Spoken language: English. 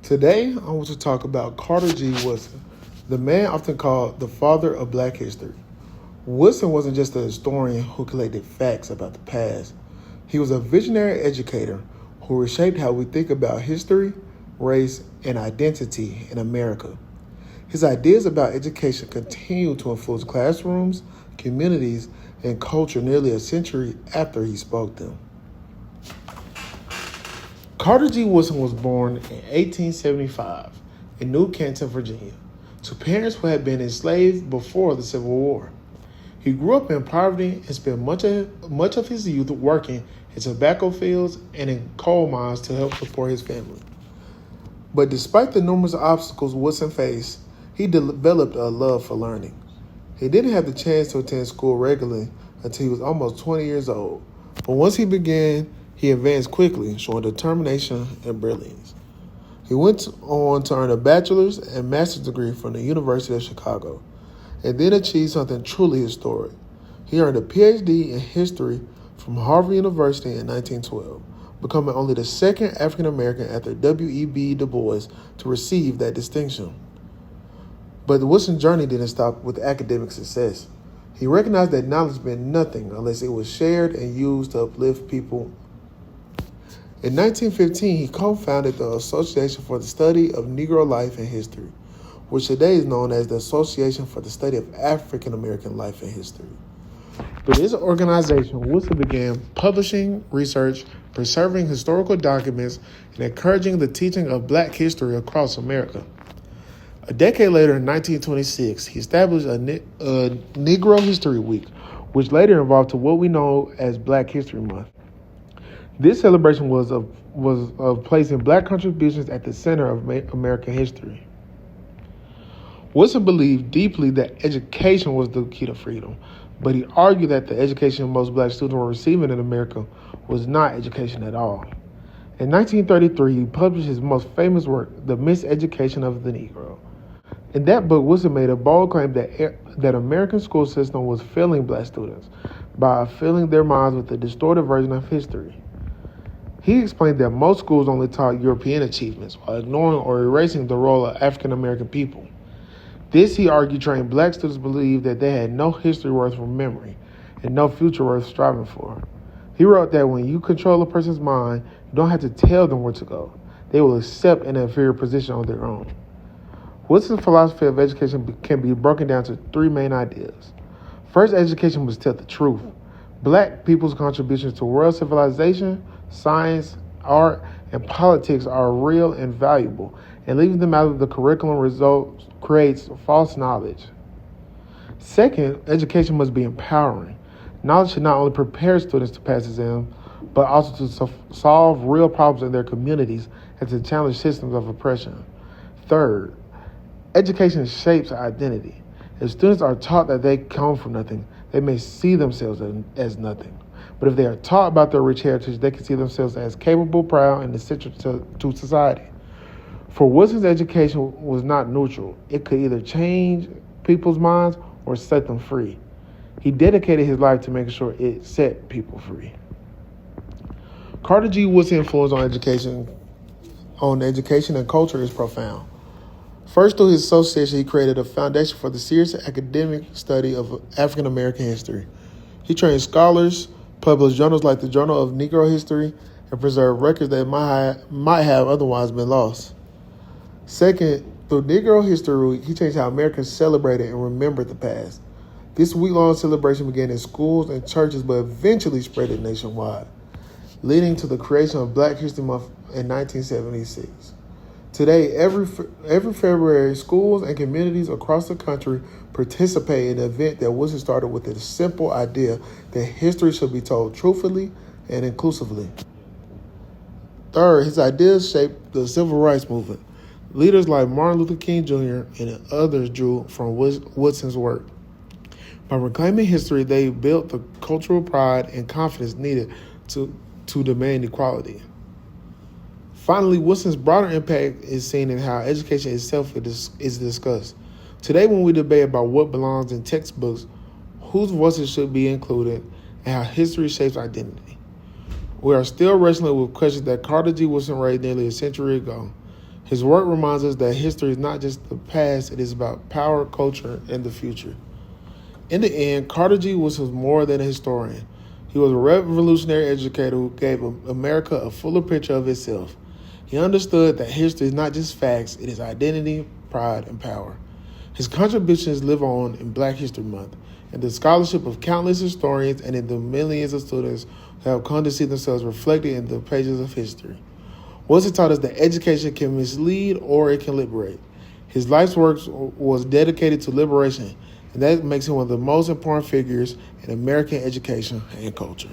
Today, I want to talk about Carter G. Woodson, the man often called the father of Black history. Woodson wasn't just a historian who collected facts about the past. He was a visionary educator who reshaped how we think about history, race, and identity in America. His ideas about education continue to influence classrooms, communities, and culture nearly a century after he spoke them. Carter G. Woodson was born in 1875 in New Canton, Virginia, to parents who had been enslaved before the Civil War. He grew up in poverty and spent much of his youth working in tobacco fields and in coal mines to help support his family. But despite the numerous obstacles Woodson faced, he developed a love for learning. He didn't have the chance to attend school regularly until he was almost 20 years old. But once he began, he advanced quickly, showing determination and brilliance. He went on to earn a bachelor's and master's degree from the University of Chicago, and then achieved something truly historic. He earned a PhD in history from Harvard University in 1912, becoming only the second African American after W.E.B. Du Bois to receive that distinction. But Woodson's journey didn't stop with academic success. He recognized that knowledge meant nothing unless it was shared and used to uplift people. In 1915, he co-founded the Association for the Study of Negro Life and History, which today is known as the Association for the Study of African American Life and History. Through this organization, Woodson began publishing research, preserving historical documents, and encouraging the teaching of Black history across America. A decade later, in 1926, he established a Negro History Week, which later evolved to what we know as Black History Month. This celebration was of placing Black contributions at the center of American history. Woodson believed deeply that education was the key to freedom, but he argued that the education most Black students were receiving in America was not education at all. In 1933, he published his most famous work, The Miseducation of the Negro. In that book, Woodson made a bold claim that American school system was failing Black students by filling their minds with a distorted version of history. He explained that most schools only taught European achievements while ignoring or erasing the role of African American people. This, he argued, trained Black students to believe that they had no history worth remembering and no future worth striving for. He wrote that when you control a person's mind, you don't have to tell them where to go. They will accept an inferior position on their own. Woodson's philosophy of education can be broken down to three main ideas. First, education must tell the truth. Black people's contributions to world civilization, science, art, and politics are real and valuable, and leaving them out of the curriculum results creates false knowledge. Second, education must be empowering. Knowledge should not only prepare students to pass exams, but also to solve real problems in their communities and to challenge systems of oppression. Third, education shapes identity. If students are taught that they come from nothing, they may see themselves as nothing. But if they are taught about their rich heritage, they can see themselves as capable, proud, and essential to society. For Woodson's, education was not neutral. It could either change people's minds or set them free. He dedicated his life to making sure it set people free. Carter G. Woodson's influence on education and culture is profound. First, through his association, he created a foundation for the serious academic study of African American history. He trained scholars, published journals like the Journal of Negro History, and preserved records that might have otherwise been lost. Second, through Negro History Week, he changed how Americans celebrated and remembered the past. This week-long celebration began in schools and churches, but eventually spread it nationwide, leading to the creation of Black History Month in 1976. Today, every February, schools and communities across the country participate in an event that Woodson started with a simple idea that history should be told truthfully and inclusively. Third, his ideas shaped the civil rights movement. Leaders like Martin Luther King Jr. and others drew from Woodson's work. By reclaiming history, they built the cultural pride and confidence needed to demand equality. Finally, Woodson's broader impact is seen in how education itself is discussed. Today, when we debate about what belongs in textbooks, whose voices should be included, and how history shapes identity, we are still wrestling with questions that Carter G. Woodson raised nearly a century ago. His work reminds us that history is not just the past, it is about power, culture, and the future. In the end, Carter G. Woodson was more than a historian. He was a revolutionary educator who gave America a fuller picture of itself. He understood that history is not just facts, it is identity, pride, and power. His contributions live on in Black History Month, in the scholarship of countless historians, and in the millions of students who have come to see themselves reflected in the pages of history. Woodson taught us that education can mislead or it can liberate. His life's work was dedicated to liberation, and that makes him one of the most important figures in American education and culture.